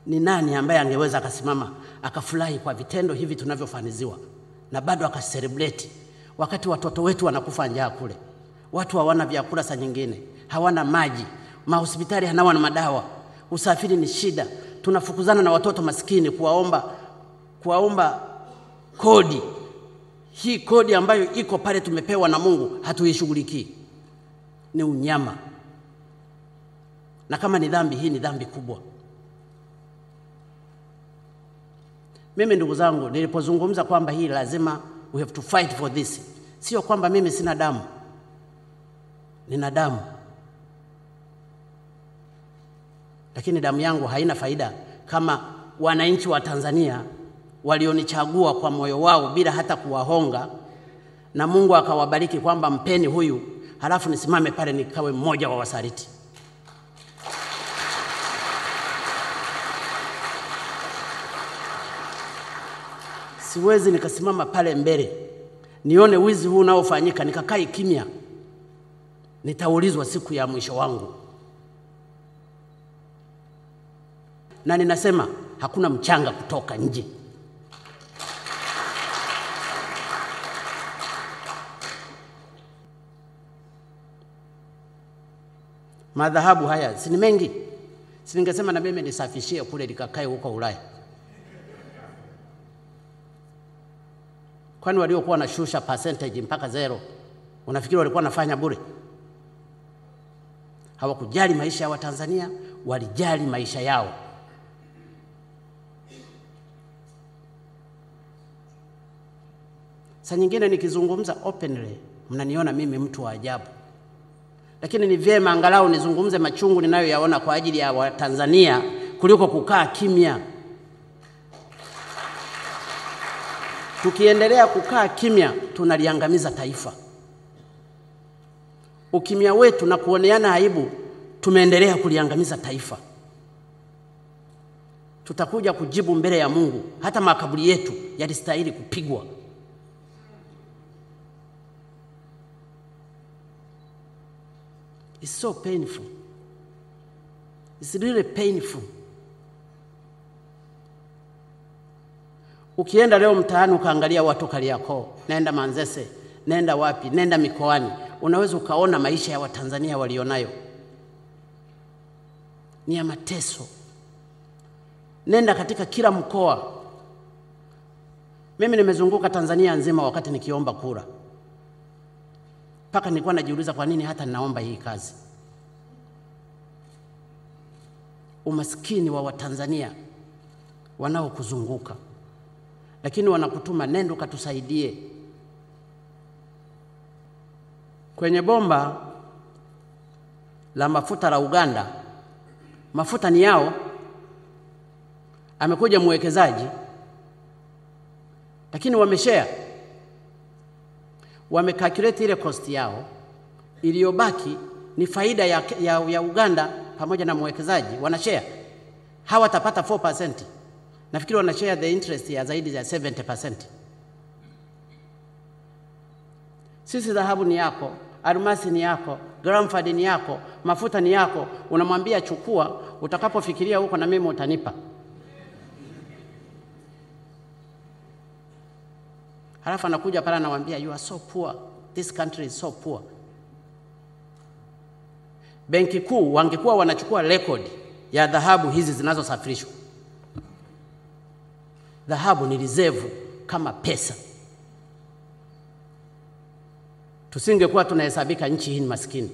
Ni nani ambaye angeweza akasimama akafurahi kwa vitendo hivi tunavyofaniziwa na bado akacelebrate wakati watoto wetu wanakufa njaa kule? Watu hawana vyakula, saa nyingine hawana maji, mahospitali hanawana madawa, usafiri ni shida. Tunafukuzana na watoto maskini kuwaomba kodi. Hii kodi ambayo iko pale tumepewa na Mungu hatuishughulikii. Ni unyama. Na kama ni dhambi, hii ni dhambi kubwa. Mimi ndugu zangu, nilipozungumza kwamba hii lazima we have to fight for this, sio kwamba mimi sina damu. Nina damu. Lakini damu yangu haina faida kama wananchi wa Tanzania walionichagua kwa moyo wao bila hata kuwahonga, na Mungu akawabariki kwamba mpeni huyu, halafu nisimame pale nikawe mmoja wa wasaliti. Siwezi nikasimama pale mbele nione wizi huu unaofanyika nikakai kimya. Nitaulizwa siku ya mwisho wangu. Na ninasema hakuna mchanga kutoka nje. Madhahabu haya si ni mengi. Si ningesema na mimi nisafishie kule likakae huko Ulaya. Kwani waliokuwa wanashusha percentage mpaka 0, unafikiri walikuwa wanafanya bure? Hawakujali maisha ya Watanzania, walijali maisha yao. Saa nyingine nikizungumza openly, mnaniona mimi mtu wa ajabu. Lakini ni vyema angalau nizungumze machungu ninayoyaona kwa ajili ya Watanzania kuliko kukaa kimya. Tukiendelea kukaa kimya, tunaliangamiza taifa. Ukimya wetu na kuoneana aibu, tumeendelea kuliangamiza taifa. Tutakuja kujibu mbele ya Mungu. Hata makaburi yetu yalistahili kupigwa. It's so painful. It's really painful. Ukienda leo mtaani ukaangalia watu Kariakoo, nenda Manzese, nenda wapi, nenda mikoani, unaweza ukaona maisha ya Watanzania walionayo. Ni ya mateso. Nenda katika kila mkoa. Mimi nimezunguka Tanzania nzima wakati nikiomba kura. Paka nilikuwa najiuliza kwa nini hata ninaomba hii kazi. Umaskini wa Watanzania wanaokuzunguka. Lakini wanakutuma nenda katusaidie. Kwenye bomba la mafuta la Uganda, mafuta ni yao. Amekuja mwekezaji, lakini wameshare. Wamecalculate ile cost yao, iliyobaki ni faida ya Uganda pamoja na mwekezaji, wanashare. Hawatapata 4%. Nafikiri wanashare the interest ya zaidi ya 70%. Sisi dhahabu ni yako, almasi ni yako, Gramford ni yako, mafuta ni yako. Unamwambia chukua, utakapofikiria huko na mimi utanipa. Halafu anakuja pala anamwambia you are so poor, this country is so poor. Benki kuu wangekuwa wanachukua record ya dhahabu hizi zinazosafirishwa. Dhahabu ni reserve kama pesa. Tusingekuwa tunahesabika nchi hii ni maskini.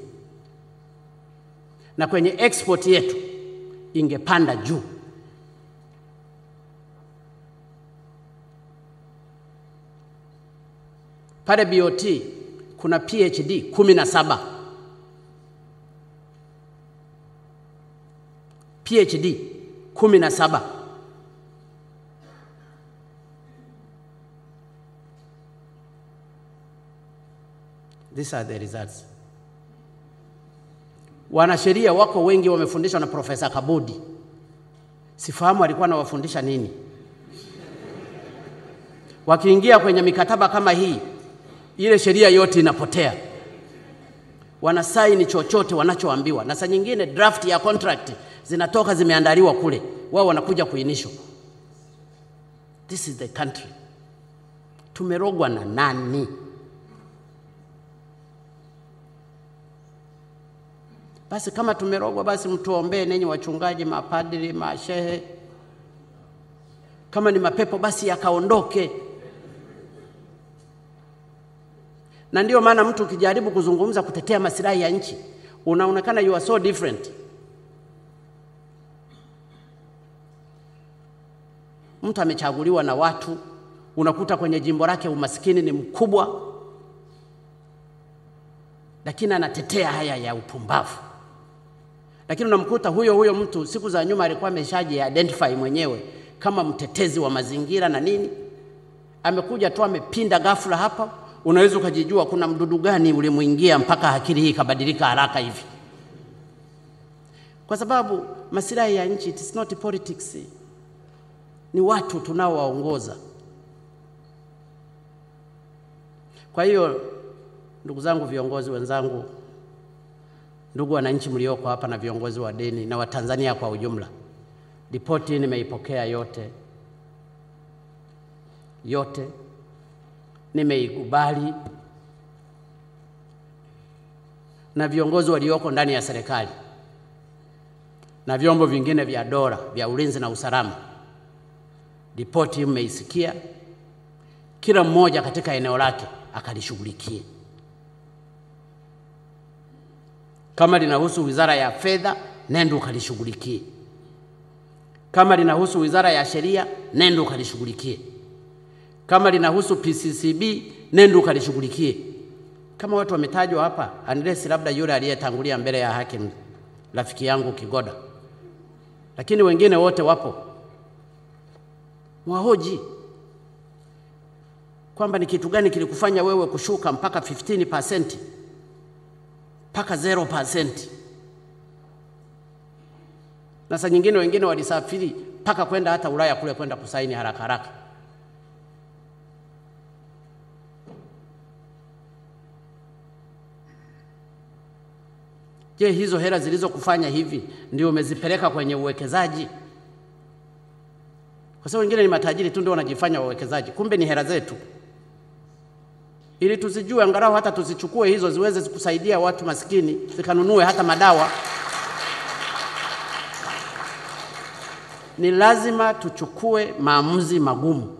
Na kwenye export yetu ingepanda juu. Pale BOT kuna PhD 17. PhD 17. These are the results. Wanasheria wako wengi wamefundishwa na Profesa Kabudi. Sifahamu alikuwa anawafundisha nini. Wakiingia kwenye mikataba kama hii, ile sheria yote inapotea. Wanasaini chochote wanachoambiwa. Na saa nyingine draft ya contract zinatoka zimeandaliwa kule. wao wanakuja kuinisho. This is the country. Tumerogwa na nani? Basi kama tumerogwa, basi mtuombee nenyi wachungaji, mapadri, mashehe. Kama ni mapepo basi yakaondoke. Na ndio maana mtu ukijaribu kuzungumza kutetea masilahi ya nchi, unaonekana you are so different. Mtu amechaguliwa na watu, unakuta kwenye jimbo lake umaskini ni mkubwa, lakini anatetea haya ya upumbavu. Lakini unamkuta huyo mtu siku za nyuma alikuwa ameshaji identify mwenyewe kama mtetezi wa mazingira na nini, amekuja tu amepinda ghafla hapa, unaweza ukajijua kuna mdudu gani ulimuingia mpaka akili hii kabadilika haraka hivi. Kwa sababu masilahi ya nchi, it is not politics. Ni watu tunaowaongoza. Kwa hiyo ndugu zangu, viongozi wenzangu, ndugu wananchi mlioko hapa na viongozi wa dini na Watanzania kwa ujumla, ripoti nimeipokea yote nimeikubali, na viongozi walioko ndani ya serikali na vyombo vingine vya dola vya ulinzi na usalama, ripoti mmeisikia, kila mmoja katika eneo lake akalishughulikie. Kama linahusu Wizara ya Fedha, nenda ukalishughulikie. Kama linahusu Wizara ya Sheria, nenda ukalishughulikie. Kama linahusu PCCB, nenda ukalishughulikie. Kama watu wametajwa hapa, unless labda yule aliyetangulia mbele ya haki rafiki yangu Kigoda, lakini wengine wote wapo, wahoji kwamba ni kitu gani kilikufanya wewe kushuka mpaka 15% mpaka 0%. Na saa nyingine wengine walisafiri mpaka kwenda hata Ulaya kule kwenda kusaini haraka. Je, hizo hela zilizokufanya hivi ndio umezipeleka kwenye uwekezaji? Kwa sababu wengine ni matajiri tu ndio wanajifanya wawekezaji, kumbe ni hela zetu. Ili tuzijue angalau hata tuzichukue hizo ziweze kusaidia watu maskini, zikanunue hata madawa. Ni lazima tuchukue maamuzi magumu.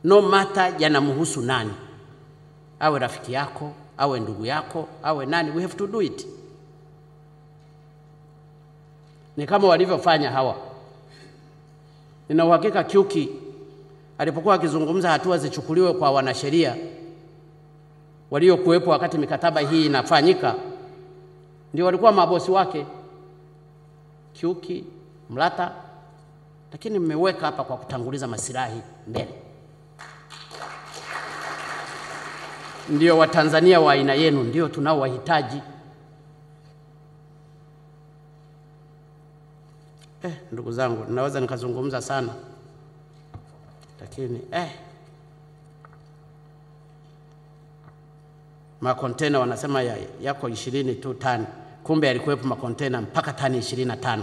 No matter yanamhusu nani. Awe rafiki yako, awe ndugu yako, awe nani, we have to do it. Ni kama walivyofanya hawa. Nina uhakika Kiuki alipokuwa akizungumza hatua zichukuliwe kwa wanasheria waliokuwepo wakati mikataba hii inafanyika, ndio walikuwa mabosi wake, Kiuki, Mlata, lakini mmeweka hapa kwa kutanguliza masilahi mbele. Ndio Watanzania wa aina yenu ndio tunaowahitaji. Ndugu zangu, ninaweza nikazungumza sana, lakini makontena wanasema yako 20 tu tani, kumbe yalikuwepo makontena mpaka tani 25.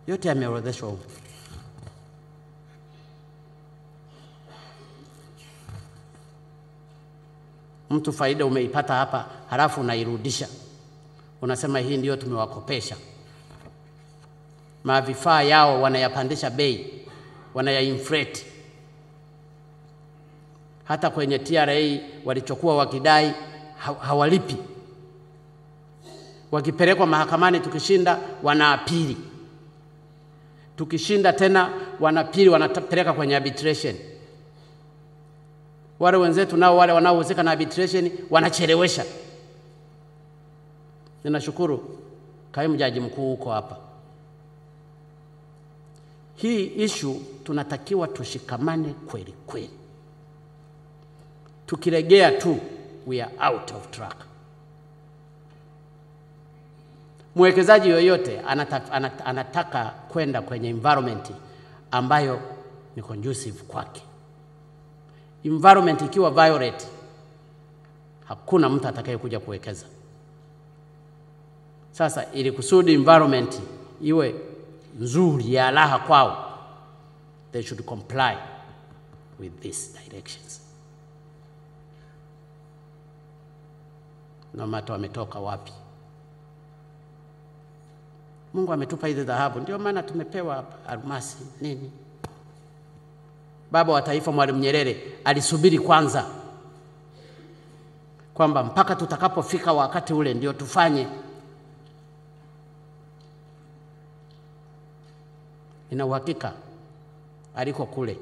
Yote yameorodheshwa huko. Mtu faida umeipata hapa, halafu unairudisha. Unasema hii ndio tumewakopesha. Mavifaa yao wanayapandisha bei, wanayainflate. Hata kwenye TRA walichokuwa wakidai hawalipi. Wakipelekwa mahakamani tukishinda wanaapili. Tukishinda tena wanapili, wanapeleka kwenye arbitration. Wale wenzetu nao wale wanaohusika na arbitration wanachelewesha. Ninashukuru kaimu jaji mkuu huko hapa. Hii issue tunatakiwa tushikamane kweli kweli. Tukiregea tu, we are out of track. Mwekezaji yoyote anataka kwenda kwenye environment ambayo ni conducive kwake. Environment ikiwa violate, hakuna mtu atakayekuja kuwekeza. Sasa ili kusudi environment iwe nzuri ya raha kwao, they should comply with these directions. No matter wametoka wapi. Mungu ametupa hizi dhahabu, ndio maana tumepewa almasi nini. Baba wa taifa Mwalimu Nyerere alisubiri kwanza kwamba mpaka tutakapofika wakati ule ndio tufanye. Ina uhakika aliko kule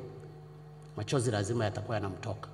machozi lazima yatakuwa yanamtoka.